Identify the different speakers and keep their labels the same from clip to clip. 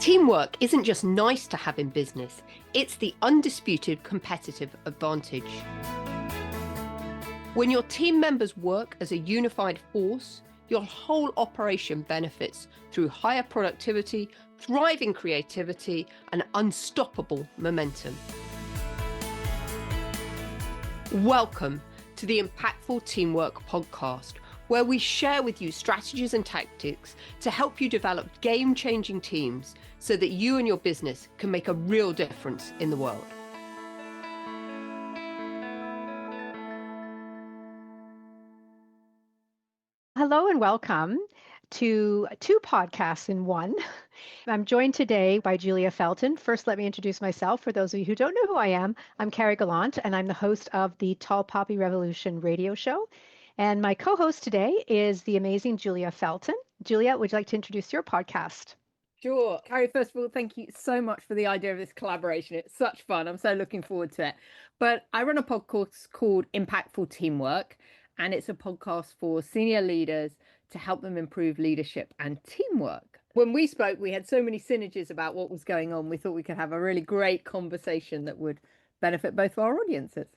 Speaker 1: Teamwork isn't just nice to have in business, it's the undisputed competitive advantage. When your team members work as a unified force, your whole operation benefits through higher productivity, thriving creativity, and unstoppable momentum. Welcome to the Impactful Teamwork Podcast, where we share with you strategies and tactics to help you develop game-changing teams so that you and your business can make a real difference in the world.
Speaker 2: Hello and welcome to two podcasts in one. I'm joined today by Julia Felton. First, let me introduce myself. For those of you who don't know who I am, I'm Carrie Gallant, and I'm the host of the Tall Poppy Revolution radio show. And my co-host today is the amazing Julia Felton. Julia, would you like to introduce your podcast?
Speaker 3: Sure. Carrie, first of all, thank you so much for the idea of this collaboration. It's such fun. I'm so looking forward to it. But I run a podcast called Impactful Teamwork, and it's a podcast for senior leaders to help them improve leadership and teamwork. When we spoke, we had so many synergies about what was going on. We thought we could have a really great conversation that would benefit both of our audiences.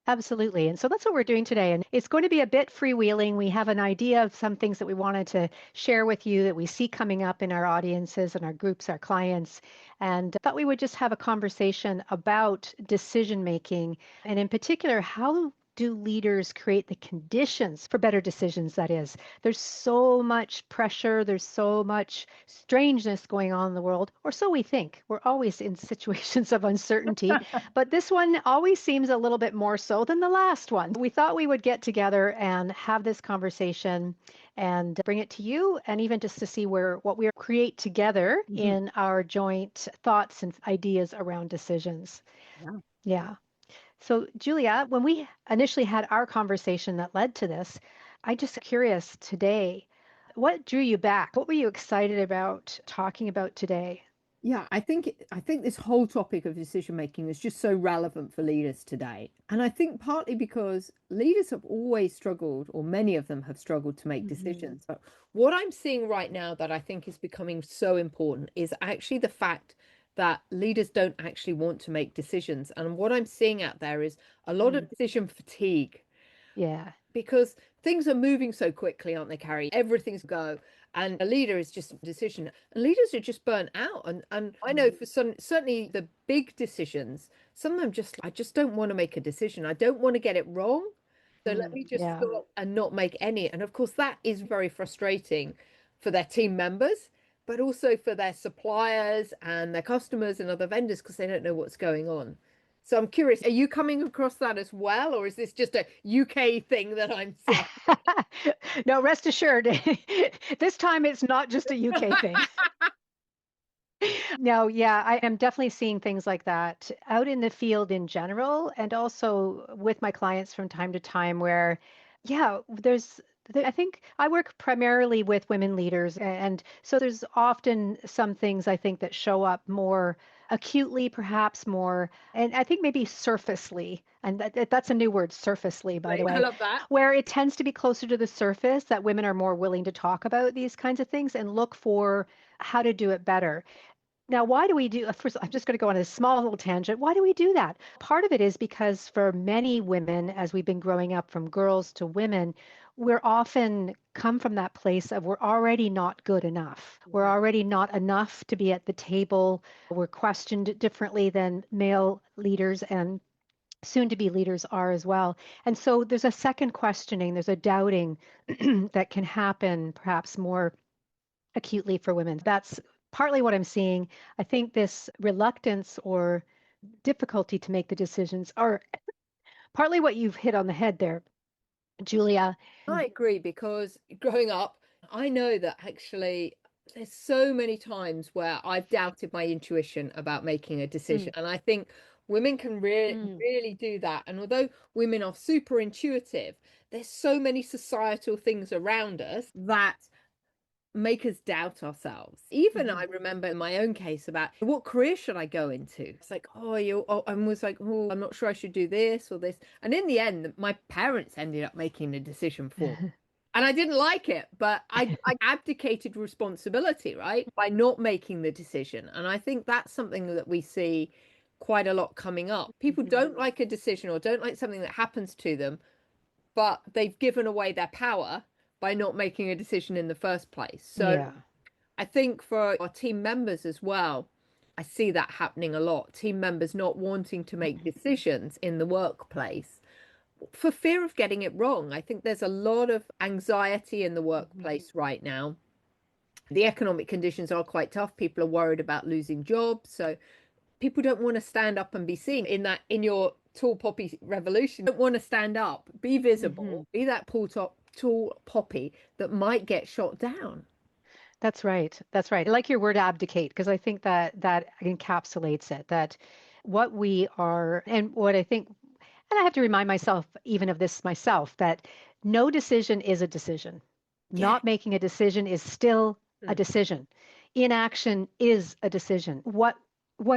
Speaker 2: Absolutely. And so that's what we're doing today. And it's going to be a bit freewheeling. We have an idea of some things that we wanted to share with you that we see coming up in our audiences and our groups, our clients. And thought we would just have a conversation about decision making, and in particular, how do leaders create the conditions for better decisions? That is, there's so much pressure, there's so much strangeness going on in the world, or so we think. We're always in situations of uncertainty, but this one always seems a little bit more so than the last one. We thought we would get together and have this conversation and bring it to you, and even just to see what we create together in our joint thoughts and ideas around decisions. Yeah. So, Julia, when we initially had our conversation that led to this, I'm just curious today, what drew you back? What were you excited about talking about today?
Speaker 3: Yeah, I think this whole topic of decision making is just so relevant for leaders today. And I think partly because leaders have always struggled, or many of them have struggled to make decisions. But what I'm seeing right now that I think is becoming so important is actually the fact that leaders don't actually want to make decisions. And what I'm seeing out there is a lot of decision fatigue.
Speaker 2: Yeah.
Speaker 3: Because things are moving so quickly, aren't they, Carrie? Everything's go. And a leader is just a decision. And leaders are just burnt out. And I know for some, certainly the big decisions, sometimes I just don't want to make a decision. I don't want to get it wrong. So let me just stop and not make any. And of course, that is very frustrating for their team members, but also for their suppliers and their customers and other vendors, because they don't know what's going on. So I'm curious, are you coming across that as well, or is this just a UK thing that I'm seeing?
Speaker 2: No, rest assured, this time it's not just a UK thing. No, yeah, I am definitely seeing things like that out in the field in general, and also with my clients from time to time where, I think I work primarily with women leaders. And so there's often some things I think that show up more acutely, perhaps more, and I think maybe surfacely. And that's a new word, surfacely, by the way.
Speaker 3: I love that.
Speaker 2: Where it tends to be closer to the surface, that women are more willing to talk about these kinds of things and look for how to do it better. Now, why do we do, first, I'm just going to go on a small little tangent. Why do we do that? Part of it is because for many women, as we've been growing up from girls to women, we're often come from that place of we're already not good enough. We're already not enough to be at the table. We're questioned differently than male leaders and soon to be leaders are as well. And so there's a second questioning, there's a doubting that can happen perhaps more acutely for women. That's partly what I'm seeing. I think this reluctance or difficulty to make the decisions are partly what you've hit on the head there, Julia.
Speaker 3: I agree, because growing up, I know that actually there's so many times where I've doubted my intuition about making a decision. And I think women can really do that. And although women are super intuitive, there's so many societal things around us that make us doubt ourselves. Even I remember in my own case about what career should I go into? It's like, I was like, I'm not sure I should do this or this. And in the end, my parents ended up making the decision for me. And I didn't like it, but I abdicated responsibility, right, by not making the decision. And I think that's something that we see quite a lot coming up. People don't like a decision or don't like something that happens to them, but they've given away their power by not making a decision in the first place. So
Speaker 2: Yeah.
Speaker 3: I think for our team members as well, I see that happening a lot. Team members not wanting to make decisions in the workplace for fear of getting it wrong. I think there's a lot of anxiety in the workplace right now. The economic conditions are quite tough. People are worried about losing jobs. So people don't want to stand up and be seen in your tall poppy revolution. Don't want to stand up, be visible, be that tall poppy that might get shot down.
Speaker 2: That's right. That's right. I like your word abdicate because I think that that encapsulates it, that what we are and what I think, and I have to remind myself even of this myself, that no decision is a decision.
Speaker 3: Yeah.
Speaker 2: Not making a decision is still a decision. Inaction is a decision. What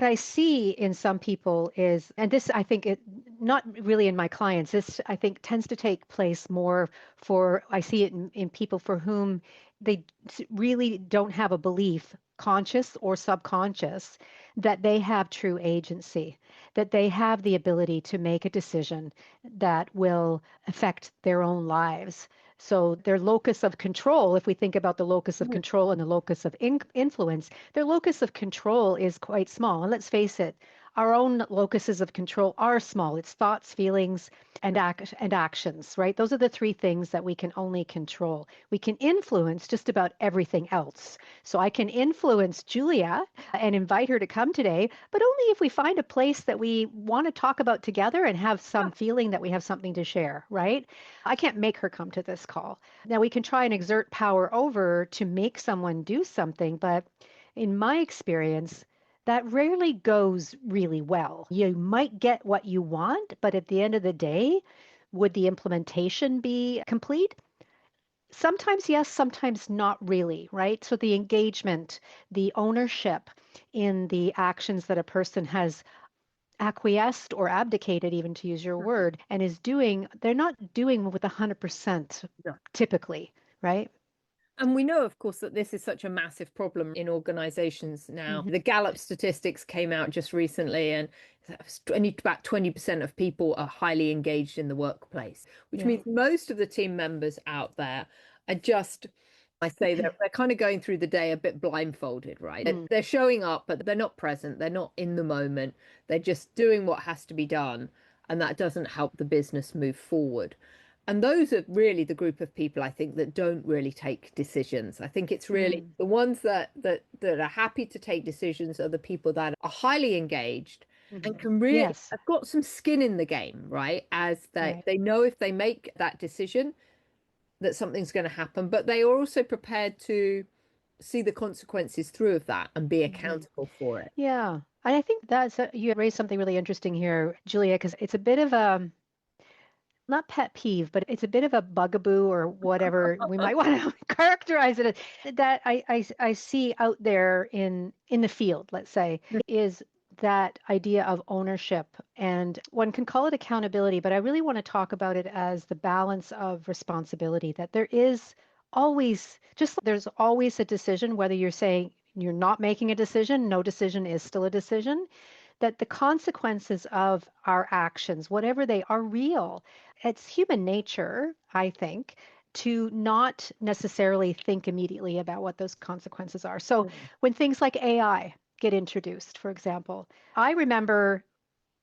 Speaker 2: I see in some people is, and this I think it not really in my clients, this I think tends to take place more I see it in people for whom they really don't have a belief, conscious or subconscious, that they have true agency, that they have the ability to make a decision that will affect their own lives. So their locus of control, if we think about the locus of control and the locus of influence, their locus of control is quite small. And let's face it, our own locuses of control are small. It's thoughts, feelings, and actions, right? Those are the three things that we can only control. We can influence just about everything else. So I can influence Julia and invite her to come today, but only if we find a place that we want to talk about together and have some feeling that we have something to share, right? I can't make her come to this call. Now we can try and exert power over to make someone do something, but in my experience, that rarely goes really well. You might get what you want, but at the end of the day, would the implementation be complete? Sometimes yes, sometimes not really, right? So the engagement, the ownership in the actions that a person has acquiesced or abdicated, even to use your word, and is doing, they're not doing with 100% typically, right?
Speaker 3: And we know, of course, that this is such a massive problem in organizations now. The Gallup statistics came out just recently, and only about 20% of people are highly engaged in the workplace, which means most of the team members out there are just, I say they're kind of going through the day a bit blindfolded, right? They're showing up, but they're not present. They're not in the moment. They're just doing what has to be done. And that doesn't help the business move forward. And those are really the group of people, I think, that don't really take decisions. I think it's really the ones that are happy to take decisions are the people that are highly engaged and can really have got some skin in the game, right? As they know if they make that decision that something's going to happen, but they are also prepared to see the consequences through of that and be accountable for it.
Speaker 2: Yeah. And I think you raised something really interesting here, Julia, because it's a bit of a, not pet peeve, but it's a bit of a bugaboo or whatever we might want to characterize it as, that I see out there in the field, let's say, is that idea of ownership. And one can call it accountability, but I really want to talk about it as the balance of responsibility, that there is always, just there's always a decision, whether you're saying you're not making a decision, no decision is still a decision, that the consequences of our actions, whatever they are, real. It's human nature, I think, to not necessarily think immediately about what those consequences are. So when things like AI get introduced, for example, I remember,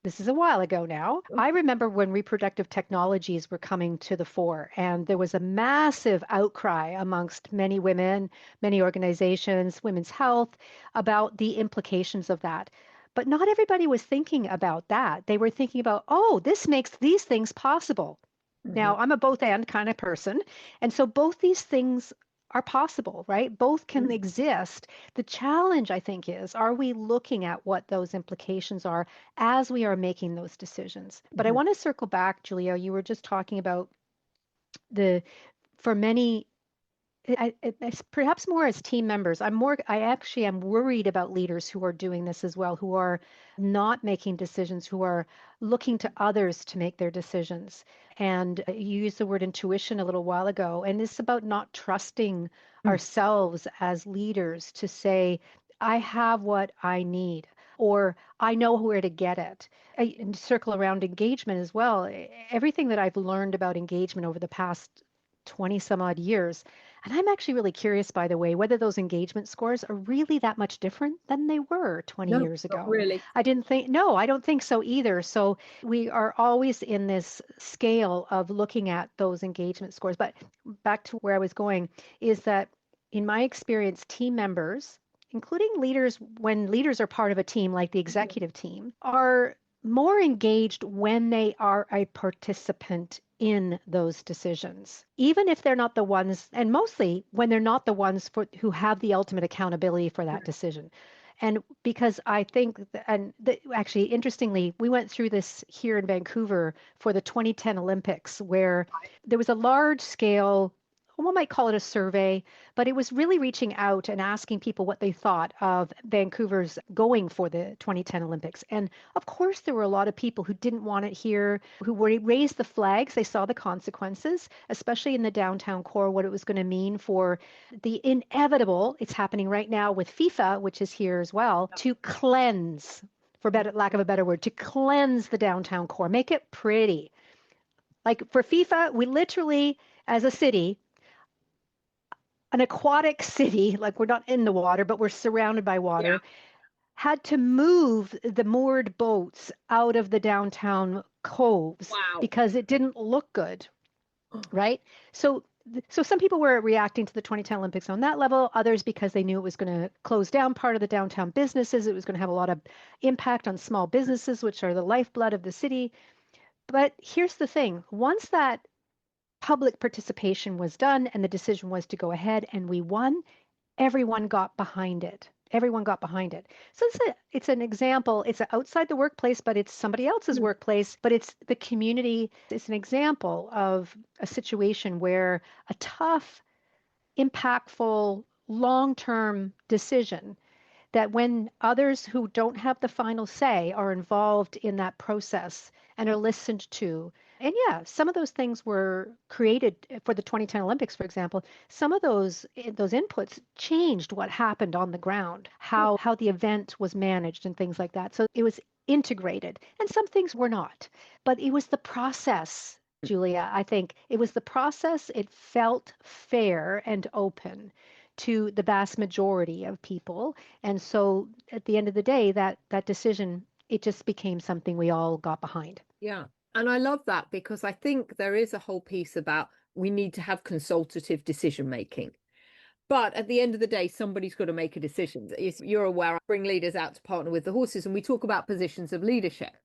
Speaker 2: this is a while ago now, I remember when reproductive technologies were coming to the fore, and there was a massive outcry amongst many women, many organizations, women's health, about the implications of that. But not everybody was thinking about that. They were thinking about, oh, this makes these things possible. Now, I'm a both and kind of person. And so both these things are possible, right? Both can exist. The challenge, I think, is, are we looking at what those implications are as we are making those decisions? But I want to circle back, Julia. You were just talking about for many It's perhaps more as team members. I actually am worried about leaders who are doing this as well, who are not making decisions, who are looking to others to make their decisions. And you used the word intuition a little while ago, and it's about not trusting ourselves as leaders to say, I have what I need, or I know where to get it. And circle around engagement as well. Everything that I've learned about engagement over the past 20 some odd years. And I'm actually really curious, by the way, whether those engagement scores are really that much different than they were 20
Speaker 3: No,
Speaker 2: years
Speaker 3: not
Speaker 2: ago.
Speaker 3: really.
Speaker 2: No, I don't think so either. So we are always in this scale of looking at those engagement scores. But back to where I was going is that in my experience, team members, including leaders, when leaders are part of a team like the executive team, are more engaged when they are a participant in those decisions, even if they're not the ones, and mostly when they're not the ones who have the ultimate accountability for that decision. And because I think, actually, interestingly, we went through this here in Vancouver for the 2010 Olympics, where there was a large scale, one might call it a survey, but it was really reaching out and asking people what they thought of Vancouver's going for the 2010 Olympics. And of course, there were a lot of people who didn't want it here, who raised the flags. They saw the consequences, especially in the downtown core, what it was going to mean for the inevitable, it's happening right now with FIFA, which is here as well, to cleanse, for lack of a better word, to cleanse the downtown core, make it pretty. Like for FIFA, we literally, as a city, an aquatic city, like we're not in the water, but we're surrounded by water, had to move the moored boats out of the downtown coves because it didn't look good, right? So some people were reacting to the 2010 Olympics on that level, others because they knew it was going to close down part of the downtown businesses. It was going to have a lot of impact on small businesses, which are the lifeblood of the city. But here's the thing, once that public participation was done and the decision was to go ahead and we won, everyone got behind it. Everyone got behind it. So it's an example. It's outside the workplace, but it's somebody else's workplace, but it's the community. It's an example of a situation where a tough, impactful, long-term decision that when others who don't have the final say are involved in that process and are listened to. And yeah, some of those things were created for the 2010 Olympics, for example. Some of those inputs changed what happened on the ground, how the event was managed and things like that. So it was integrated, and some things were not. But it was the process, Julia. I think it was the process. It felt fair and open to the vast majority of people. And so at the end of the day, that decision, it just became something we all got behind.
Speaker 3: Yeah. And I love that because I think there is a whole piece about we need to have consultative decision making. But at the end of the day, somebody's got to make a decision. You're aware, I bring leaders out to partner with the horses, and we talk about positions of leadership.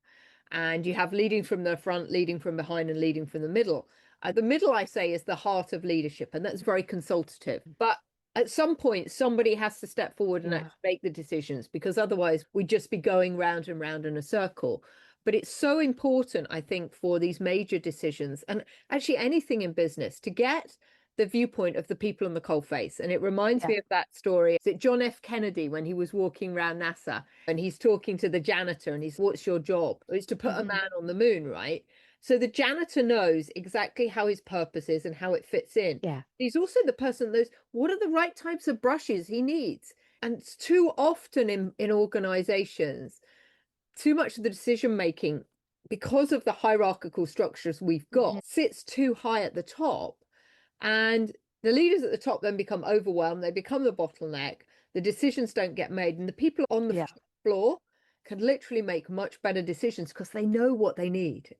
Speaker 3: And you have leading from the front, leading from behind, and leading from the middle. The middle, I say, is the heart of leadership, and that's very consultative. But at some point, somebody has to step forward and actually make the decisions, because otherwise we'd just be going round and round in a circle. But it's so important, I think, for these major decisions, and actually anything in business, to get the viewpoint of the people on the coalface. And it reminds me of that story. Is it John F. Kennedy when he was walking around NASA and he's talking to the janitor and he's, what's your job? It's to put a man on the moon, right? So the janitor knows exactly how his purpose is and how it fits in.
Speaker 2: Yeah.
Speaker 3: He's also the person that knows what are the right types of brushes he needs. And too often in organizations, too much of the decision making, because of the hierarchical structures we've got, sits too high at the top. And the leaders at the top then become overwhelmed. They become the bottleneck. The decisions don't get made. And the people on the floor can literally make much better decisions because they know what they need.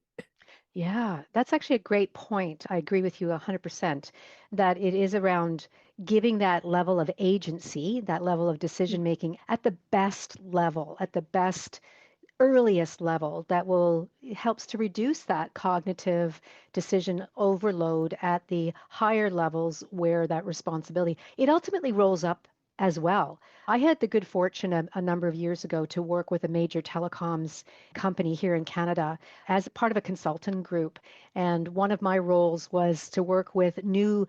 Speaker 2: Yeah, that's actually a great point. I agree with you 100% that it is around giving that level of agency, that level of decision making at the best level, at the best earliest level that will helps to reduce that cognitive decision overload at the higher levels where that responsibility, it ultimately rolls up as well. I had the good fortune a number of years ago to work with a major telecoms company here in Canada as part of a consultant group. And one of my roles was to work with new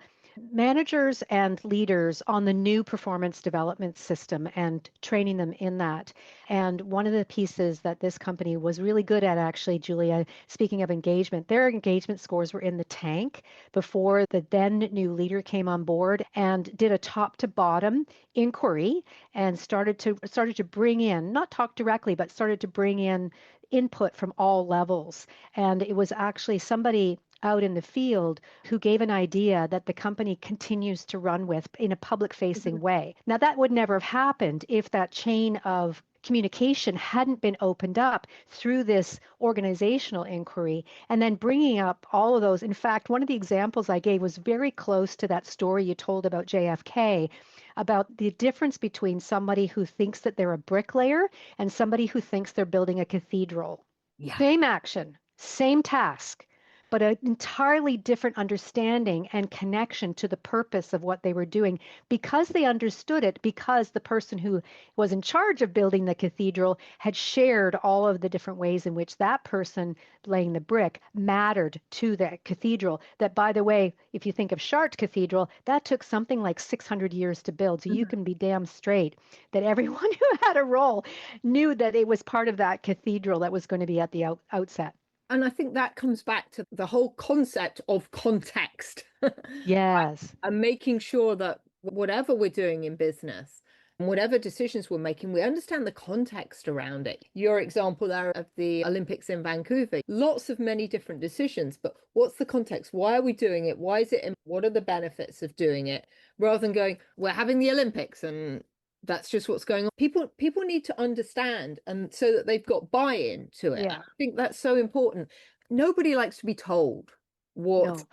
Speaker 2: managers and leaders on the new performance development system and training them in that. And one of the pieces that this company was really good at, actually, Julia, speaking of engagement, their engagement scores were in the tank before the then new leader came on board and did a top to bottom inquiry and started to bring in, not talk directly, but started to bring in input from all levels. And it was actually somebody out in the field who gave an idea that the company continues to run with in a public facing way. Now, that would never have happened if that chain of communication hadn't been opened up through this organizational inquiry and then bringing up all of those. In fact, one of the examples I gave was very close to that story you told about JFK, about the difference between somebody who thinks that they're a bricklayer and somebody who thinks they're building a cathedral.
Speaker 3: Yeah.
Speaker 2: Same action, same task, but an entirely different understanding and connection to the purpose of what they were doing because they understood it, because the person who was in charge of building the cathedral had shared all of the different ways in which that person laying the brick mattered to the cathedral. That, by the way, if you think of Chartres Cathedral, that took something like 600 years to build. So you can be damn straight that everyone who had a role knew that it was part of that cathedral that was going to be at the outset.
Speaker 3: And I think that comes back to the whole concept of context.
Speaker 2: Yes.
Speaker 3: And making sure that whatever we're doing in business and whatever decisions we're making, we understand the context around it. Your example there of the Olympics in Vancouver, lots of many different decisions, but what's the context? Why are we doing it? Why is it? What are the benefits of doing it? Rather than going, we're having the Olympics and that's just what's going on. People need to understand, and so that they've got buy-in to it.
Speaker 2: Yeah.
Speaker 3: I think that's so important. Nobody likes to be told what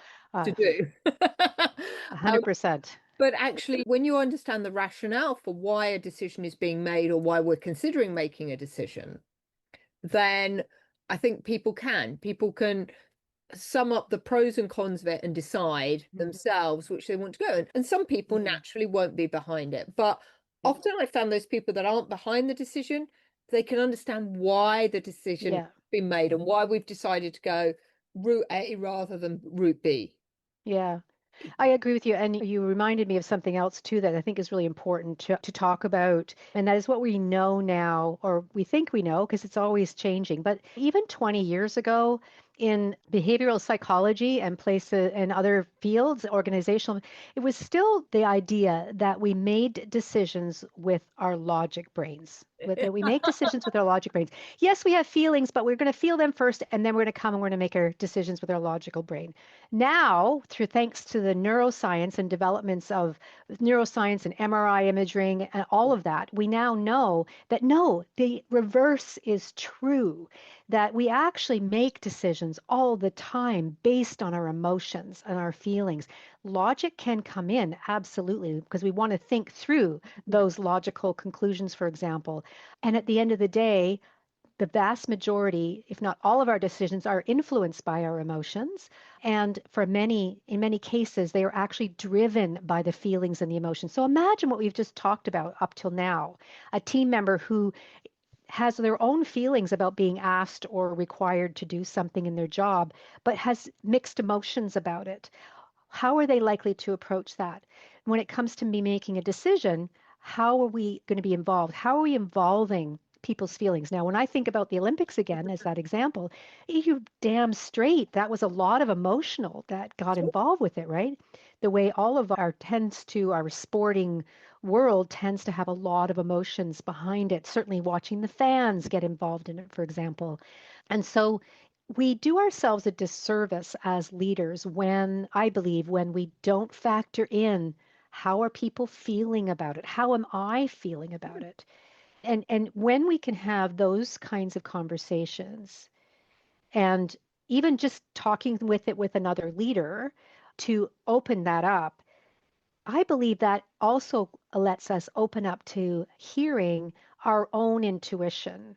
Speaker 3: to do.
Speaker 2: 100%.
Speaker 3: But actually, when you understand the rationale for why a decision is being made or why we're considering making a decision, then I think people can sum up the pros and cons of it and decide themselves which they want to go. And some people naturally won't be behind it. But often I found those people that aren't behind the decision, they can understand why the decision has been made and why we've decided to go route A rather than route B.
Speaker 2: Yeah. I agree with you. And you reminded me of something else too that I think is really important to talk about. And that is what we know now, or we think we know, because it's always changing. But even 20 years ago, in behavioral psychology and places and other fields, organizational, it was still the idea that we made decisions with our logic brains. That we make decisions with our logic brains. Yes, we have feelings, but we're going to feel them first, and then we're going to come and we're going to make our decisions with our logical brain. Now, thanks to the neuroscience and developments of neuroscience and MRI imaging and all of that, we now know that no, the reverse is true, that we actually make decisions all the time based on our emotions and our feelings. Logic can come in, absolutely, because we want to think through those logical conclusions, for example. And at the end of the day, the vast majority, if not all of our decisions, are influenced by our emotions. And in many cases, they are actually driven by the feelings and the emotions. So imagine what we've just talked about up till now. A team member who has their own feelings about being asked or required to do something in their job, but has mixed emotions about it. How are they likely to approach that? When it comes to me making a decision, how are we going to be involved? How are we involving people's feelings? Now, when I think about the Olympics again, as that example, you damn straight, that was a lot of emotional that got involved with it, right? The way all of our sporting world tends to have a lot of emotions behind it, certainly watching the fans get involved in it, for example. And so we do ourselves a disservice as leaders I believe, when we don't factor in how are people feeling about it? How am I feeling about it? And when we can have those kinds of conversations and even just talking with another leader to open that up, I believe that also lets us open up to hearing our own intuition,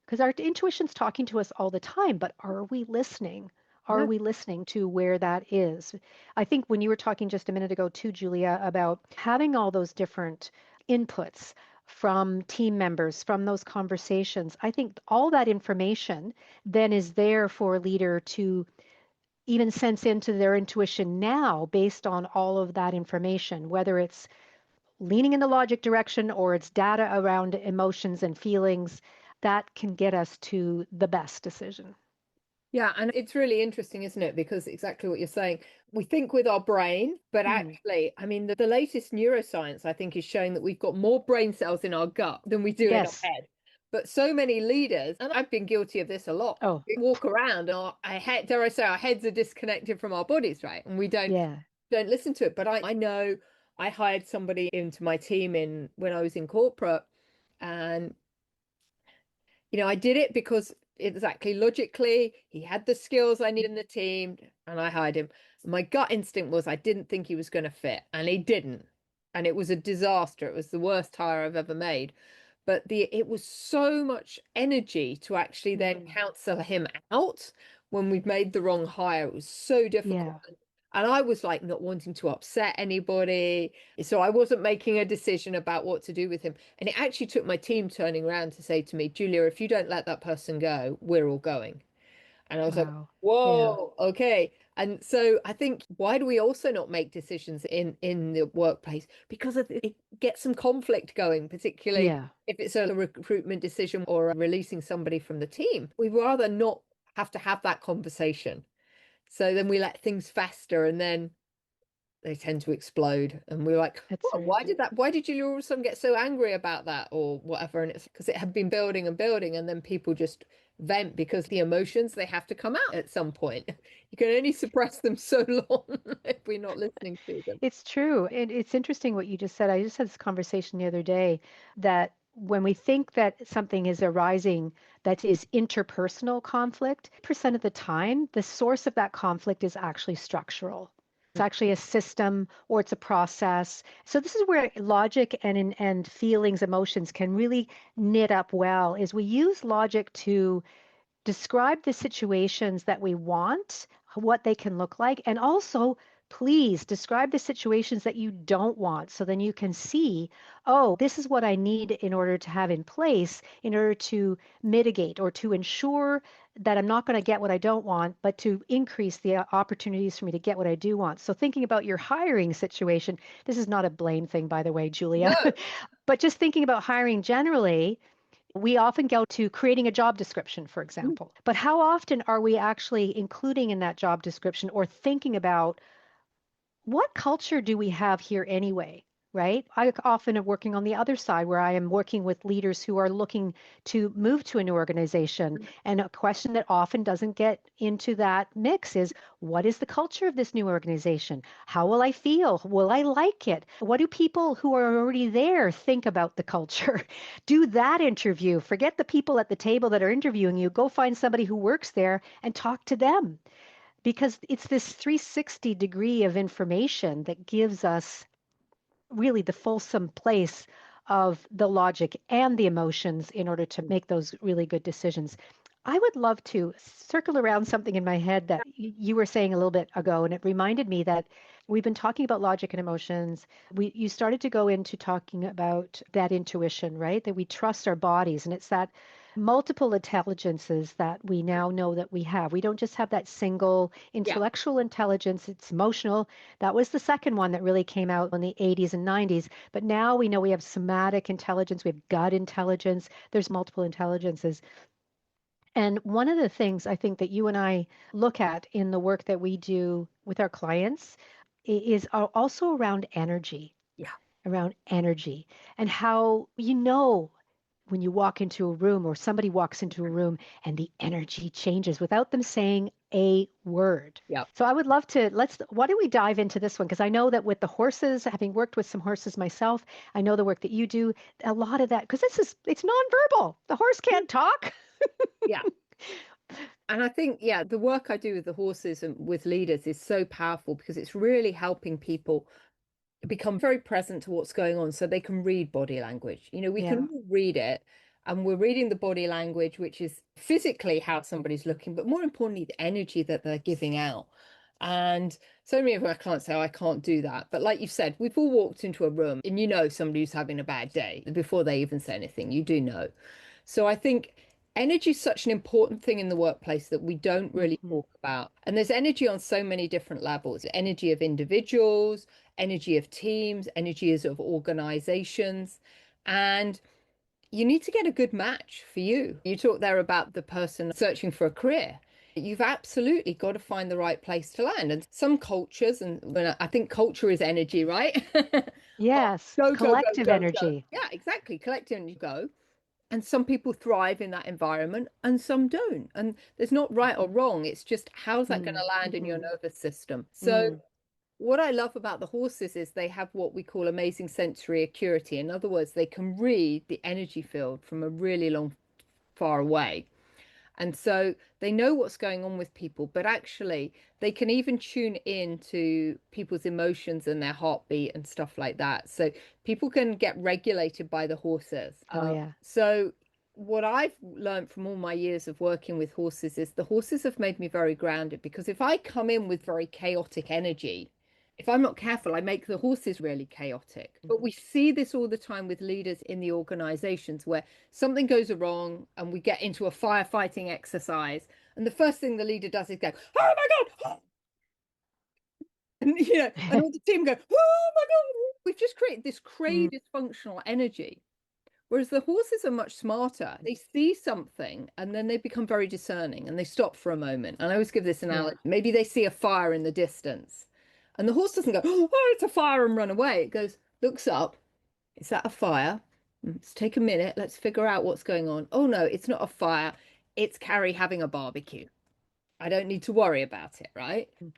Speaker 2: because our intuition's talking to us all the time, but are we listening? Are we listening to where that is? I think when you were talking just a minute ago too, Julia, about having all those different inputs from team members, from those conversations, I think all that information then is there for a leader to even sense into their intuition now based on all of that information, whether it's leaning in the logic direction or it's data around emotions and feelings, that can get us to the best decision.
Speaker 3: Yeah, and it's really interesting, isn't it? Because exactly what you're saying, we think with our brain, but actually, I mean, the latest neuroscience, I think, is showing that we've got more brain cells in our gut than we do in our
Speaker 2: Yes.
Speaker 3: head. But so many leaders, and I've been guilty of this a lot,
Speaker 2: Oh,
Speaker 3: we walk around and dare I say, our heads are disconnected from our bodies, right? And we
Speaker 2: yeah.
Speaker 3: don't listen to it. But I know I hired somebody into my team when I was in corporate, and I did it because exactly logically he had the skills I need in the team, and I hired him. My gut instinct was I didn't think he was going to fit, and he didn't. And it was a disaster. It was the worst hire I've ever made. But it was so much energy to actually then counsel him out when we'd made the wrong hire. It was so difficult.
Speaker 2: Yeah.
Speaker 3: And I was like not wanting to upset anybody. So I wasn't making a decision about what to do with him. And it actually took my team turning around to say to me, Julia, if you don't let that person go, we're all going. And I was like,
Speaker 2: Wow. Yeah.
Speaker 3: whoa, okay. And so I think, why do we also not make decisions in the workplace? Because it gets some conflict going, particularly
Speaker 2: Yeah.
Speaker 3: if it's a recruitment decision or releasing somebody from the team. We'd rather not have to have that conversation. So then we let things fester, and then they tend to explode. And we're like,
Speaker 2: That's
Speaker 3: oh,
Speaker 2: right.
Speaker 3: why did you all of a sudden get so angry about that or whatever? And it's because it had been building and building, and then people just vent because the emotions, they have to come out at some point. You can only suppress them so long if we're not listening to them.
Speaker 2: It's true. And it's interesting what you just said. I just had this conversation the other day that when we think that something is arising that is interpersonal conflict, percent of the time, the source of that conflict is actually structural. It's actually a system or it's a process. So this is where logic and feelings, emotions can really knit up well, is we use logic to describe the situations that we want, what they can look like, and also please describe the situations that you don't want so then you can see, oh, this is what I need in order to have in place in order to mitigate or to ensure that I'm not going to get what I don't want, but to increase the opportunities for me to get what I do want. So thinking about your hiring situation, this is not a blame thing, by the way, Julia,
Speaker 3: No.
Speaker 2: but just thinking about hiring generally, we often go to creating a job description, for
Speaker 3: Mm.
Speaker 2: example. But how often are we actually including in that job description or thinking about what culture do we have here anyway? Right? I often am working on the other side where I am working with leaders who are looking to move to a new organization. And a question that often doesn't get into that mix is what is the culture of this new organization? How will I feel? Will I like it? What do people who are already there think about the culture? Do that interview. Forget the people at the table that are interviewing you. Go find somebody who works there and talk to them because it's this 360 degree of information that gives us really the fulsome place of the logic and the emotions in order to make those really good decisions. I would love to circle around something in my head that you were saying a little bit ago, and it reminded me that we've been talking about logic and emotions. You started to go into talking about that intuition, right? That we trust our bodies, and it's that multiple intelligences that we now know that we have. We don't just have that single
Speaker 3: Yeah.
Speaker 2: intellectual intelligence, it's emotional. That was the second one that really came out in the 80s and 90s. But now we know we have somatic intelligence, we have gut intelligence, there's multiple intelligences. And one of the things I think that you and I look at in the work that we do with our clients is also
Speaker 3: Yeah.
Speaker 2: around energy and how when you walk into a room or somebody walks into a room and the energy changes without them saying a word.
Speaker 3: Yeah.
Speaker 2: So I would love to why don't we dive into this one? Because I know that with the horses, having worked with some horses myself, I know the work that you do, a lot of that, because it's nonverbal. The horse can't talk.
Speaker 3: Yeah. And I think, yeah, the work I do with the horses and with leaders is so powerful because it's really helping people become very present to what's going on so they can read body language. We can
Speaker 2: Yeah.
Speaker 3: all read it, and we're reading the body language, which is physically how somebody's looking, but more importantly, the energy that they're giving out. And so many of our clients say, oh, I can't do that. But like you said, we've all walked into a room and somebody who's having a bad day before they even say anything. You do know. So I think Energy is such an important thing in the workplace that we don't really
Speaker 2: Mhm.
Speaker 3: talk about. And there's energy on so many different levels: energy of individuals, energy of teams, energies of organizations. And you need to get a good match for you. You talk there about the person searching for a career. You've absolutely got to find the right place to land. And some cultures, and I think culture is energy, right?
Speaker 2: Yes,
Speaker 3: Go, go, go,
Speaker 2: collective
Speaker 3: go, go.
Speaker 2: energy.
Speaker 3: Yeah, exactly. Collective and you go. And some people thrive in that environment and some don't. And there's not right or wrong. It's just how's that going
Speaker 2: Mm,
Speaker 3: to land in your
Speaker 2: mhm,
Speaker 3: nervous system? So
Speaker 2: mm.
Speaker 3: what I love about the horses is they have what we call amazing sensory acuity. In other words, they can read the energy field from a really long, far away. And so they know what's going on with people, but actually they can even tune in to people's emotions and their heartbeat and stuff like that. So people can get regulated by the horses.
Speaker 2: Oh, yeah.
Speaker 3: So what I've learned from all my years of working with horses is the horses have made me very grounded, because if I come in with very chaotic energy, if I'm not careful, I make the horses really chaotic. But we see this all the time with leaders in the organizations where something goes wrong and we get into a firefighting exercise. And the first thing the leader does is go, "Oh my God." And, and all the team go, "Oh my God." We've just created this
Speaker 2: Mm,
Speaker 3: crazy dysfunctional energy. Whereas the horses are much smarter. They see something and then they become very discerning and they stop for a moment. And I always give this
Speaker 2: yeah.
Speaker 3: analogy. Maybe they see a fire in the distance and the horse doesn't go, "Oh, it's a fire," and run away. It goes, looks up. Is that a fire? Let's take a minute. Let's figure out what's going on. Oh, no, it's not a fire. It's Carrie having a barbecue. I don't need to worry about it, right?
Speaker 2: Mm,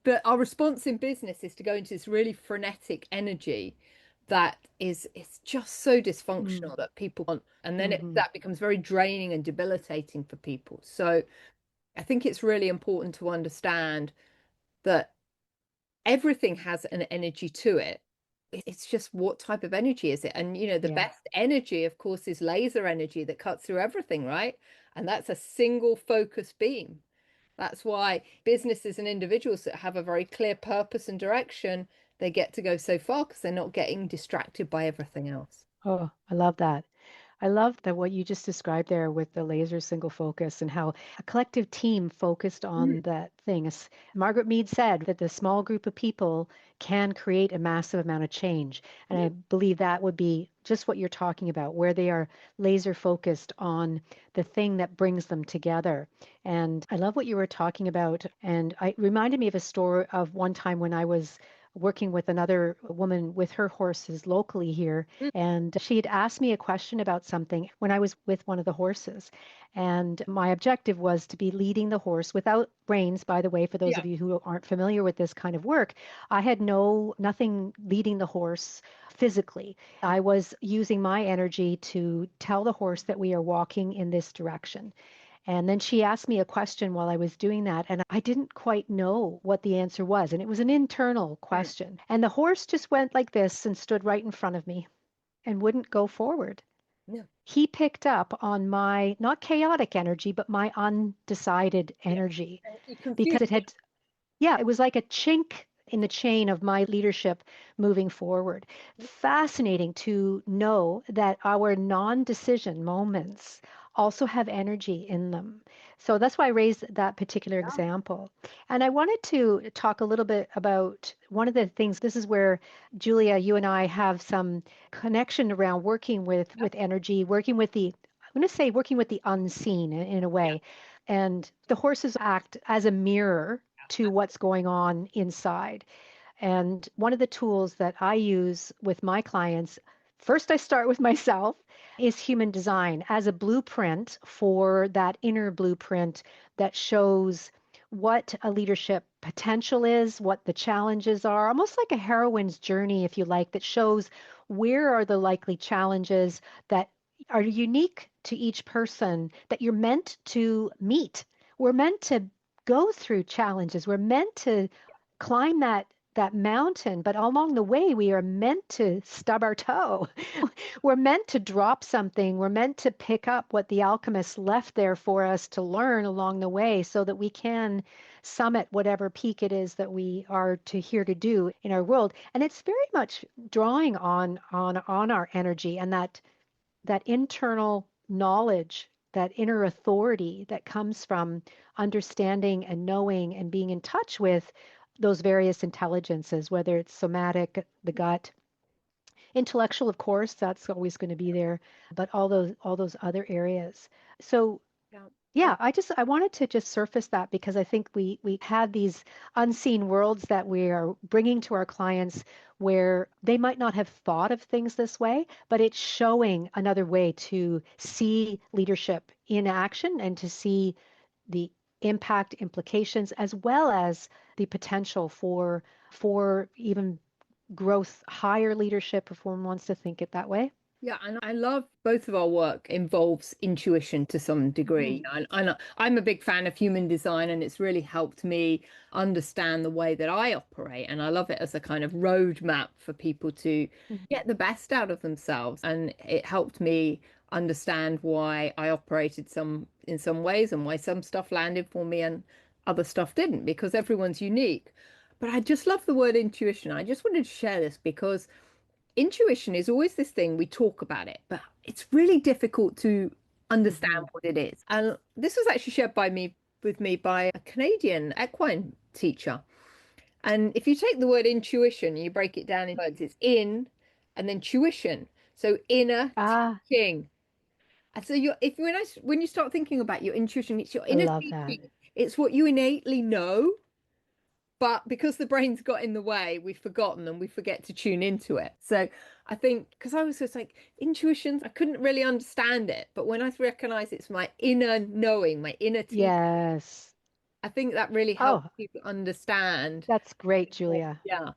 Speaker 3: But our response in business is to go into this really frenetic energy that is it's just so
Speaker 2: mm,
Speaker 3: dysfunctional that people want, and then
Speaker 2: mhm.
Speaker 3: that becomes very draining and debilitating for people. So I think it's really important to understand that everything has an energy to it. It's just what type of energy is it? And the
Speaker 2: Yeah.
Speaker 3: best energy, of course, is laser energy that cuts through everything, right? And that's a single focus beam. That's why businesses and individuals that have a very clear purpose and direction, they get to go so far because they're not getting distracted by everything else.
Speaker 2: Oh, I love that. I love that what you just described there with the laser single focus and how a collective team focused on
Speaker 3: Mm,
Speaker 2: that thing. As Margaret Mead said that the small group of people can create a massive amount of change. And I
Speaker 3: mm,
Speaker 2: believe that would be just what you're talking about, where they are laser focused on the thing that brings them together. And I love what you were talking about. And it reminded me of a story of one time when I was working with another woman with her horses locally here,
Speaker 3: mm.
Speaker 2: and she had asked me a question about something when I was with one of the horses. And my objective was to be leading the horse without reins, by the way, for those
Speaker 3: Yeah.
Speaker 2: of you who aren't familiar with this kind of work. I had nothing leading the horse physically. I was using my energy to tell the horse that we are walking in this direction. And then she asked me a question while I was doing that, and I didn't quite know what the answer was. And it was an internal
Speaker 3: Mm.
Speaker 2: question. And the horse just went like this and stood right in front of me and wouldn't go forward.
Speaker 3: Yeah.
Speaker 2: He picked up on my not chaotic energy, but my undecided
Speaker 3: Yeah.
Speaker 2: energy
Speaker 3: And you
Speaker 2: because
Speaker 3: confuse
Speaker 2: it had, yeah, it was like a chink in the chain of my leadership moving forward.
Speaker 3: it.
Speaker 2: Fascinating to know that our non decision moments also have energy in them. So that's why I raised that particular example. And I wanted to talk a little bit about one of the things. This is where, Julia, you and I have some connection around working with energy, working with the, I'm going to say working with the unseen in a
Speaker 3: Yeah.
Speaker 2: way. And the horses act as a mirror to what's going on inside. And one of the tools that I use with my clients, first I start with myself, is human design as a blueprint for that inner blueprint that shows what a leadership potential is, what the challenges are, almost like a heroine's journey, if you like, that shows where are the likely challenges that are unique to each person that you're meant to meet. We're meant to go through challenges. We're meant to climb that mountain, but along the way we are meant to stub our toe. We're meant to drop something. We're meant to pick up what the alchemist left there for us to learn along the way so that we can summit whatever peak it is that we are to here to do in our world. And it's very much drawing on our energy and that internal knowledge that inner authority that comes from understanding and knowing and being in touch with those various intelligences, whether it's somatic, the gut, intellectual, of course, that's always going to be there, but all those other areas. So
Speaker 3: Yeah.
Speaker 2: yeah, I wanted to just surface that because I think we have these unseen worlds that we are bringing to our clients where they might not have thought of things this way, but it's showing another way to see leadership in action and to see the impact implications as well as the potential for even growth, higher leadership if one wants to think it that way.
Speaker 3: Yeah, and I love both of our work involves intuition to some degree.
Speaker 2: Mhm.
Speaker 3: And I'm a big fan of human design, and it's really helped me understand the way that I operate. And I love it as a kind of roadmap for people to
Speaker 2: Mhm.
Speaker 3: get the best out of themselves. And it helped me understand why I operated in some ways and why some stuff landed for me and other stuff didn't, because everyone's unique. But I just love the word intuition. I just wanted to share this because intuition is always this thing we talk about it, but it's really difficult to understand
Speaker 2: Mhm.
Speaker 3: what it is. And this was actually shared with me by a Canadian equine teacher. And if you take the word intuition, you break it down in words, it's in and then tuition. So inner
Speaker 2: Ah,
Speaker 3: teaching. And so if when you start thinking about your intuition, it's your
Speaker 2: I
Speaker 3: inner
Speaker 2: love that.
Speaker 3: teaching. It's what you innately know. But because the brain's got in the way, we've forgotten and we forget to tune into it. So I think because I was just like intuition, I couldn't really understand it. But when I recognize it's my inner knowing, my inner teaching,
Speaker 2: Yes.
Speaker 3: I think that really helps
Speaker 2: Oh,
Speaker 3: people understand.
Speaker 2: that's great, Julia.
Speaker 3: Yeah.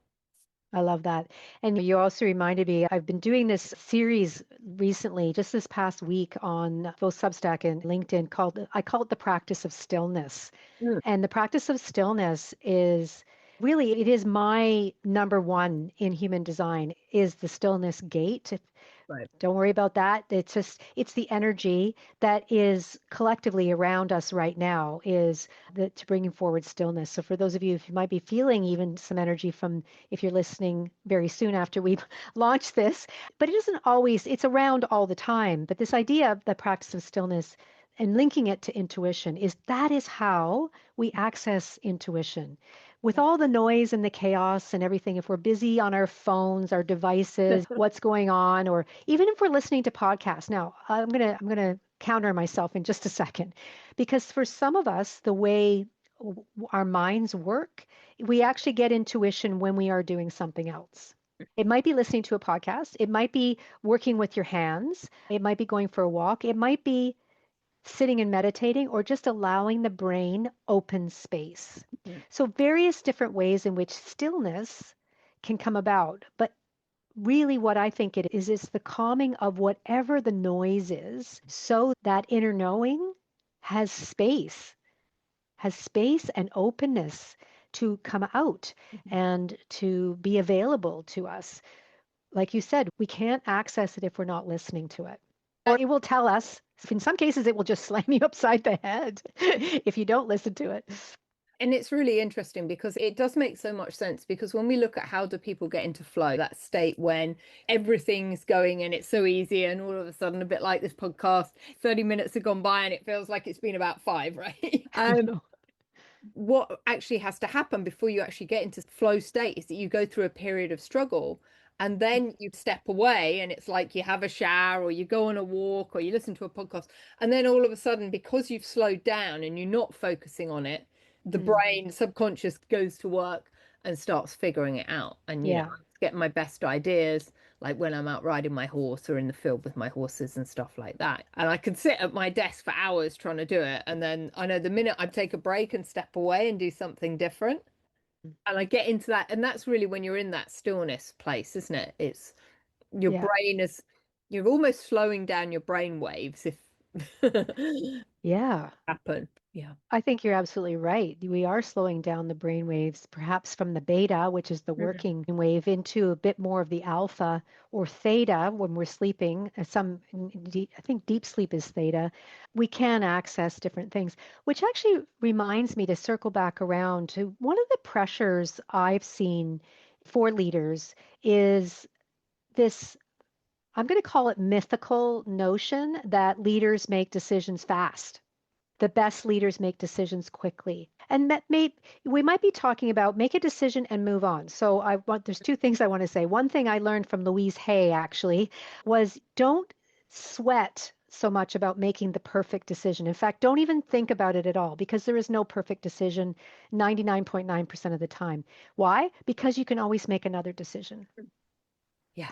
Speaker 2: I love that. And you also reminded me, I've been doing this series recently, just this past week on both Substack and LinkedIn I call it the practice of stillness.
Speaker 3: Mm,
Speaker 2: And the practice of stillness is really, it is my number one in human design is the stillness gate.
Speaker 3: right.
Speaker 2: Don't worry about that. It's the energy that is collectively around us right now is to bringing forward stillness. So for those of you, if you might be feeling even some energy from, if you're listening very soon after we've launched this, but it isn't always, it's around all the time. But this idea of the practice of stillness and linking it to intuition that is how we access intuition with all the noise and the chaos and everything. If we're busy on our phones, our devices, what's going on, or even if we're listening to podcasts. Now, I'm gonna counter myself in just a second, because for some of us, the way our minds work, we actually get intuition when we are doing something else. It might be listening to a podcast. It might be working with your hands. It might be going for a walk. It might be sitting and meditating, or just allowing the brain open space.
Speaker 3: Mm.
Speaker 2: So, various different ways in which stillness can come about. But really, what I think it is the calming of whatever the noise is so that inner knowing has space and openness to come out and to be available to us. Like you said, we can't access it if we're not listening to it. Or it will tell us. In some cases, it will just slam you upside the head if you don't listen to it.
Speaker 3: And it's really interesting because it does make so much sense, because when we look at how do people get into flow, that state when everything's going and it's so easy, and all of a sudden, a bit like this podcast, 30 minutes have gone by and it feels like it's been about 5, right? What actually has to happen before you actually get into flow state is that you go through a period of struggle, and then you step away and it's like you have a shower or you go on a walk or you listen to a podcast, and then all of a sudden, because you've slowed down and you're not focusing on it, the
Speaker 2: Mm.
Speaker 3: brain subconscious goes to work and starts figuring it out. And
Speaker 2: Yeah.
Speaker 3: getting my best ideas like when I'm out riding my horse or in the field with my horses and stuff like that. And I can sit at my desk for hours trying to do it. And then I know the minute I take a break and step away and do something different, and I get into that. And that's really when you're in that stillness place, isn't it? It's your
Speaker 2: Yeah.
Speaker 3: brain is, you're almost slowing down your brain waves if
Speaker 2: Yeah.
Speaker 3: happen. Yeah.
Speaker 2: I think you're absolutely right. We are slowing down the brain waves, perhaps from the beta, which is the
Speaker 3: Mhm.
Speaker 2: working wave, into a bit more of the alpha or theta when we're sleeping. I think deep sleep is theta. We can access different things, which actually reminds me to circle back around to one of the pressures I've seen for leaders is this I'm going to call it mythical notion that leaders make decisions fast. The best leaders make decisions quickly. And we might be talking about make a decision and move on. So there's two things I want to say. One thing I learned from Louise Hay actually was don't sweat so much about making the perfect decision. In fact, don't even think about it at all because there is no perfect decision 99.9% of the time. Why? Because you can always make another decision.
Speaker 3: Yeah.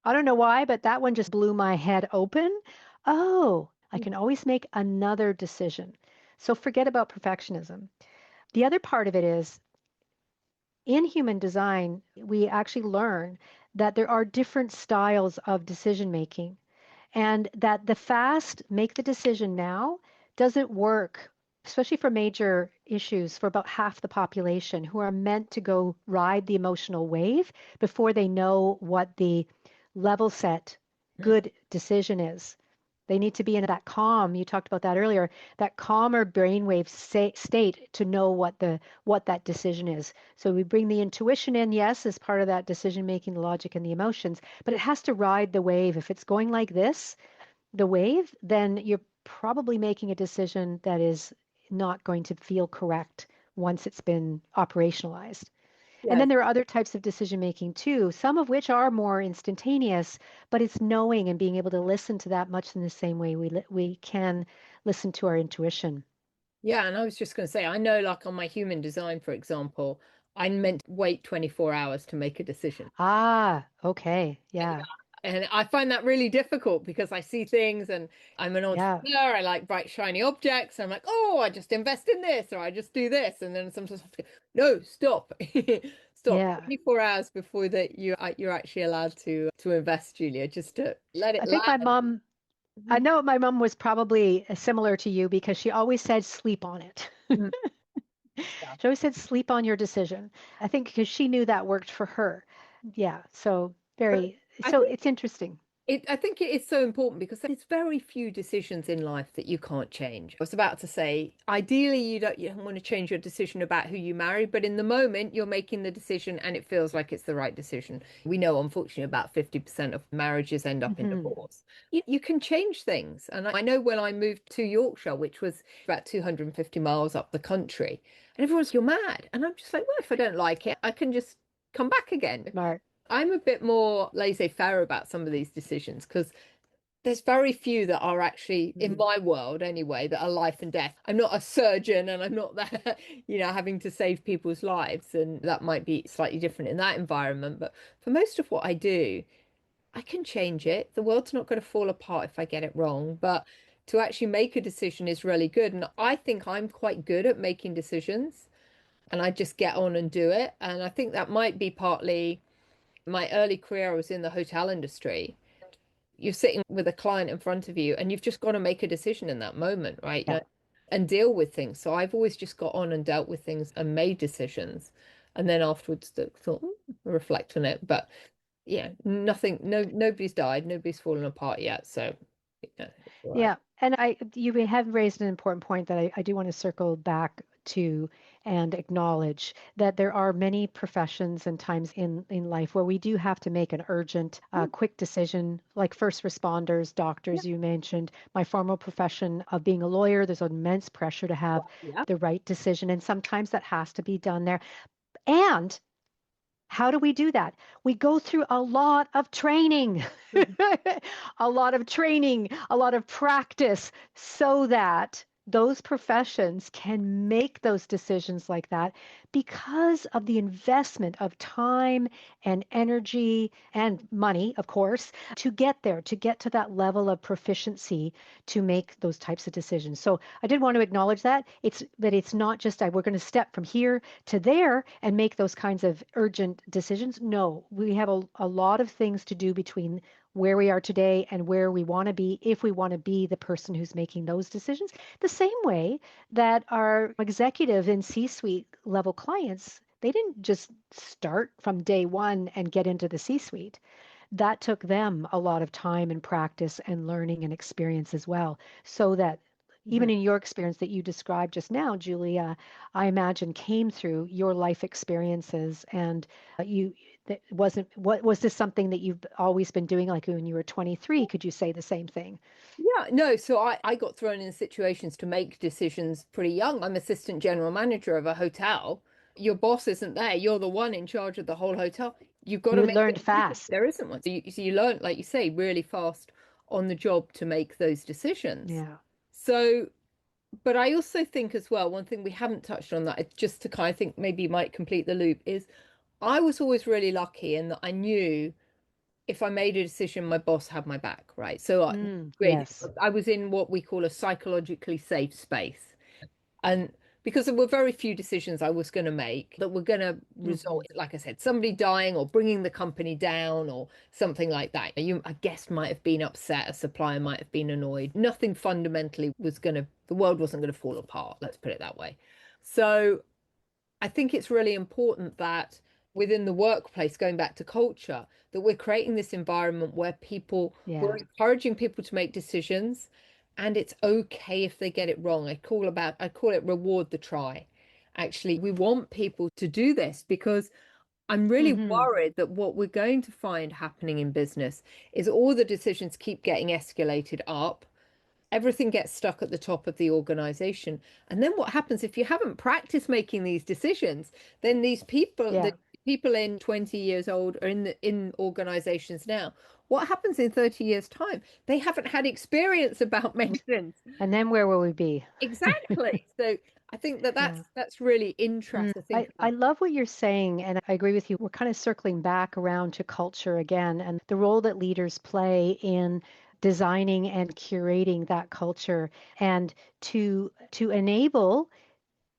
Speaker 2: I don't know why, but that one just blew my head open. Oh, I can always make another decision. So forget about perfectionism. The other part of it is in human design, we actually learn that there are different styles of decision making and that the fast make the decision now doesn't work, especially for major issues for about half the population who are meant to go ride the emotional wave before they know what the level set good decision is. They need to be in that calm. You talked about that earlier, that calmer brainwave state to know what that decision is. So we bring the intuition in, yes, as part of that decision making, the logic and the emotions, but it has to ride the wave. If it's going like this, the wave, then you're probably making a decision that is not going to feel correct once it's been operationalized. And
Speaker 3: Yes.
Speaker 2: then there are other types of decision making too, some of which are more instantaneous, but it's knowing and being able to listen to that much in the same way we can listen to our intuition.
Speaker 3: Yeah, and I was just going to say, I know, like on my human design, for example, I'm meant to wait 24 hours to make a decision.
Speaker 2: Ah, okay. Yeah.
Speaker 3: And I find that really difficult because I see things and I'm an
Speaker 2: Yeah.
Speaker 3: entrepreneur. I like bright, shiny objects. I'm like, oh, I just invest in this or I just do this. And then sometimes I have to go, no, stop. Stop.
Speaker 2: Yeah.
Speaker 3: 24 hours before that you're actually allowed to invest, Julia, just to let it
Speaker 2: I think my
Speaker 3: land.
Speaker 2: mom, I know my mom was probably similar to you because she always said sleep on it.
Speaker 3: Mhm.
Speaker 2: She always said sleep on your decision. I think because she knew that worked for her. Yeah. So
Speaker 3: But I
Speaker 2: so
Speaker 3: think
Speaker 2: it's interesting.
Speaker 3: I think it is so important because there's very few decisions in life that you can't change. I was about to say, ideally, you don't want to change your decision about who you marry, but in the moment, you're making the decision and it feels like it's the right decision. We know, unfortunately, about 50% of marriages end up in
Speaker 2: Hmm.
Speaker 3: divorce. You can change things. And I know when I moved to Yorkshire, which was about 250 miles up the country, and everyone's, you're mad. And I'm just like, well, if I don't like it, I can just come back again.
Speaker 2: Smart.
Speaker 3: I'm a bit more laissez-faire about some of these decisions because there's very few that are actually, in my world anyway, that are life and death. I'm not a surgeon and I'm not that, having to save people's lives. And that might be slightly different in that environment. But for most of what I do, I can change it. The world's not going to fall apart if I get it wrong. But to actually make a decision is really good. And I think I'm quite good at making decisions and I just get on and do it. And I think that might be partly my early career. I was in the hotel industry. You're sitting with a client in front of you and you've just got to make a decision in that moment, right?
Speaker 2: Yeah.
Speaker 3: And deal with things. So I've always just got on and dealt with things and made decisions. And then afterwards thought, reflect on it. But yeah, nobody's died, nobody's fallen apart yet. So yeah, it's all right.
Speaker 2: Yeah, and you have raised an important point that I do want to circle back to and acknowledge that there are many professions and times in life where we do have to make an urgent, quick decision, like first responders,
Speaker 3: Yeah.
Speaker 2: doctors, you mentioned. My formal profession of being a lawyer, there's immense pressure to have
Speaker 3: Yeah.
Speaker 2: the right decision, and sometimes that has to be done there. And how do we do that? We go through a lot of training,
Speaker 3: Mhm.
Speaker 2: a lot of training, a lot of practice so that those professions can make those decisions like that because of the investment of time and energy and money, of course, to get there, to get to that level of proficiency to make those types of decisions. So I did want to acknowledge that it's not just we're going to step from here to there and make those kinds of urgent decisions. No, we have a lot of things to do between where we are today and where we want to be if we want to be the person who's making those decisions. The same way that our executive and C-suite level clients, they didn't just start from day one and get into the C-suite. That took them a lot of time and practice and learning and experience as well, so that even
Speaker 3: Mhm.
Speaker 2: in your experience that you described just now, Julia, I imagine came through your life experiences and you that wasn't, what was this something that you've always been doing, like when you were 23? Could you say the same thing?
Speaker 3: Yeah, no. So I got thrown in situations to make decisions pretty young. I'm assistant general manager of a hotel. Your boss isn't there. You're the one in charge of the whole hotel. You've got to
Speaker 2: You
Speaker 3: make the
Speaker 2: learned
Speaker 3: decision.
Speaker 2: fast.
Speaker 3: There isn't one. So you learn, like you say, really fast on the job to make those decisions.
Speaker 2: Yeah.
Speaker 3: So, but I also think as well, one thing we haven't touched on that, just to kind of think maybe might complete the loop, is I was always really lucky in that I knew if I made a decision, my boss had my back, right? So
Speaker 2: Yes.
Speaker 3: I was in what we call a psychologically safe space. And because there were very few decisions I was going to make that were going to result in, like I said, somebody dying or bringing the company down or something like that. A guest might have been upset, a supplier might have been annoyed. Nothing fundamentally the world wasn't going to fall apart, let's put it that way. So I think it's really important that within the workplace, going back to culture, that we're creating this environment where we're encouraging people to make decisions, and it's okay if they get it wrong. I call it reward the try. Actually, we want people to do this because I'm really worried that what we're going to find happening in business is all the decisions keep getting escalated up. Everything gets stuck at the top of the organization. And then what happens if you haven't practiced making these decisions? Then these people, the people in 20 years old are in organizations now. What happens in 30 years' time? They haven't had experience about medicines.
Speaker 2: And then where will we be?
Speaker 3: Exactly. So I think that's really interesting to think
Speaker 2: I
Speaker 3: about.
Speaker 2: love what you're saying, and I agree with you. We're kind of circling back around to culture again and the role that leaders play in designing and curating that culture, and to enable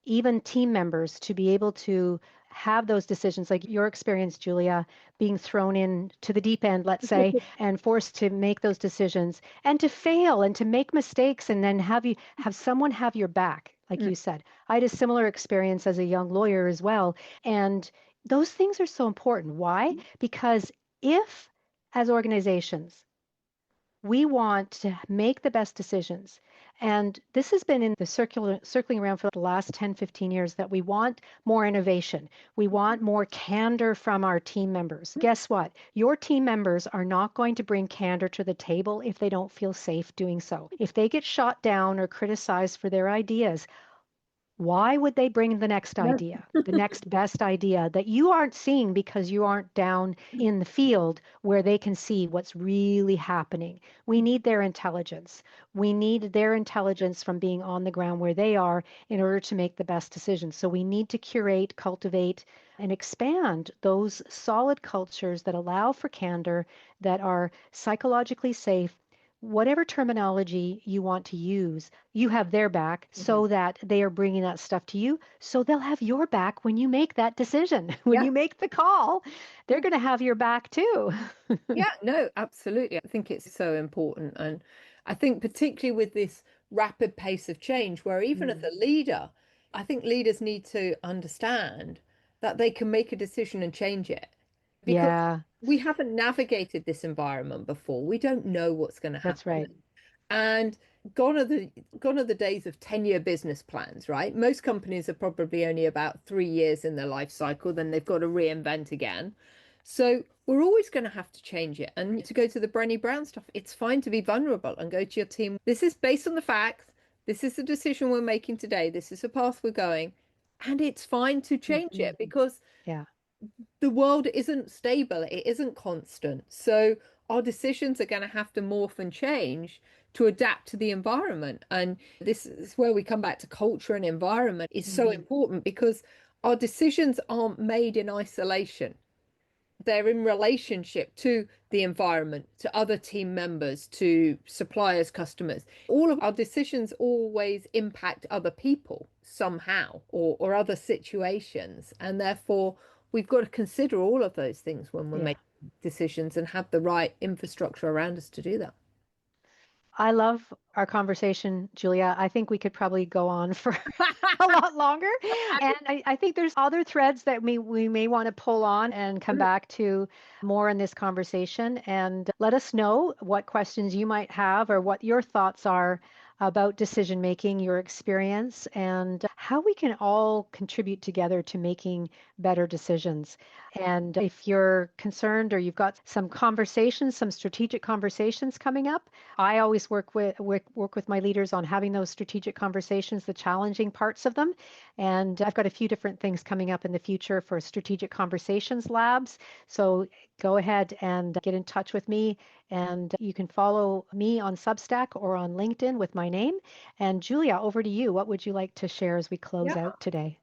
Speaker 2: even team members to be able to have those decisions, like your experience, Julia, being thrown in to the deep end, let's say, and forced to make those decisions and to fail and to make mistakes, and then have someone have your back, like you said. I had a similar experience as a young lawyer as well. And those things are so important. Why? Because if, as organizations, we want to make the best decisions. And this has been in the circling around for the last 10, 15 years, that we want more innovation. We want more candor from our team members. Guess what? Your team members are not going to bring candor to the table if they don't feel safe doing so. If they get shot down or criticized for their ideas, why would they bring the next idea, the next best idea that you aren't seeing because you aren't down in the field where they can see what's really happening? We need their intelligence. We need their intelligence from being on the ground where they are in order to make the best decisions. So we need to curate, cultivate, and expand those solid cultures that allow for candor, that are psychologically safe. Whatever terminology you want to use, you have their back, so that they are bringing that stuff to you. So they'll have your back when you make that decision. When you make the call, they're going to have your back too.
Speaker 3: Yeah, no, absolutely. I think it's so important. And I think particularly with this rapid pace of change, where even as a leader, I think leaders need to understand that they can make a decision and change it, because
Speaker 2: Yeah,
Speaker 3: we haven't navigated this environment before. We don't know what's going to
Speaker 2: that's right.
Speaker 3: happen. And gone are the days of 10-year business plans, right? Most companies are probably only about 3 years in their life cycle, then they've got to reinvent again. So we're always going to have to change it. And to go to the Brené Brown stuff, it's fine to be vulnerable and go to your team. This is based on the facts. This is the decision we're making today. This is the path we're going. And it's fine to change it, because
Speaker 2: Yeah.
Speaker 3: the world isn't stable. It isn't constant. So our decisions are going to have to morph and change to adapt to the environment. And this is where we come back to culture and environment is so important, because our decisions aren't made in isolation. They're in relationship to the environment, to other team members, to suppliers, customers. All of our decisions always impact other people somehow, or other situations. And therefore, we've got to consider all of those things when we're making decisions, and have the right infrastructure around us to do that.
Speaker 2: I love our conversation, Julia. I think we could probably go on for a lot longer. And I think there's other threads that we may want to pull on and come back to more in this conversation. And let us know what questions you might have or what your thoughts are about decision making, your experience, and how we can all contribute together to making better decisions. And if you're concerned or you've got some conversations, some strategic conversations coming up, I always work with my leaders on having those strategic conversations, the challenging parts of them. And I've got a few different things coming up in the future for strategic conversations labs. So go ahead and get in touch with me, and you can follow me on Substack or on LinkedIn with my name. And Julia, over to you. What would you like to share as we close out today?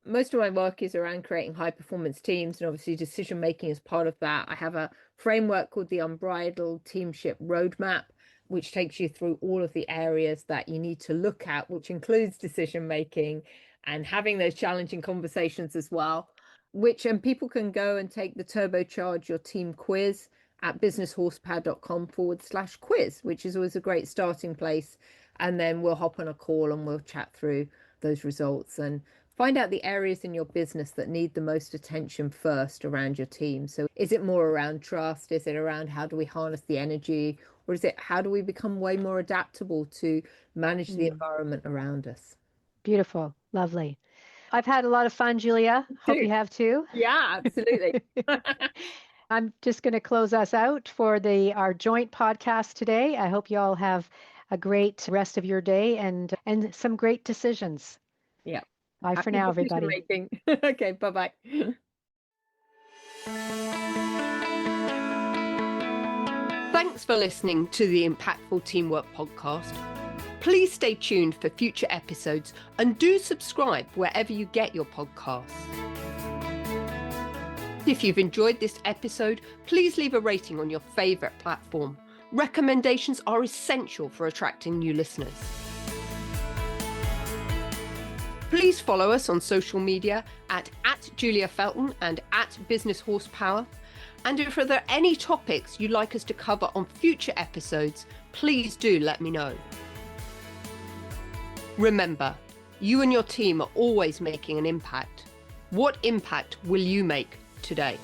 Speaker 3: Most of my work is around creating high performance teams, and obviously decision making is part of that. I have a framework called the Unbridled Teamship Roadmap, which takes you through all of the areas that you need to look at, which includes decision making and having those challenging conversations as well. And people can go and take the Turbocharge Your Team quiz at businesshorsepower.com/quiz, which is always a great starting place. And then we'll hop on a call and we'll chat through those results and find out the areas in your business that need the most attention first around your team. So is it more around trust? Is it around how do we harness the energy? Or is it how do we become way more adaptable to manage the environment around us?
Speaker 2: Beautiful. Lovely. I've had a lot of fun, Julia. Hope you have too.
Speaker 3: Yeah, absolutely.
Speaker 2: I'm just going to close us out for our joint podcast today. I hope you all have a great rest of your day and some great decisions.
Speaker 3: Yeah.
Speaker 2: Bye for now, everybody.
Speaker 3: Okay, bye-bye.
Speaker 1: Thanks for listening to the Impactful Teamwork Podcast. Please stay tuned for future episodes and do subscribe wherever you get your podcasts. If you've enjoyed this episode, please leave a rating on your favorite platform. Recommendations are essential for attracting new listeners. Please follow us on social media at Julia Felton and at Business Horsepower. And if there are any topics you'd like us to cover on future episodes, please do let me know. Remember, you and your team are always making an impact. What impact will you make today?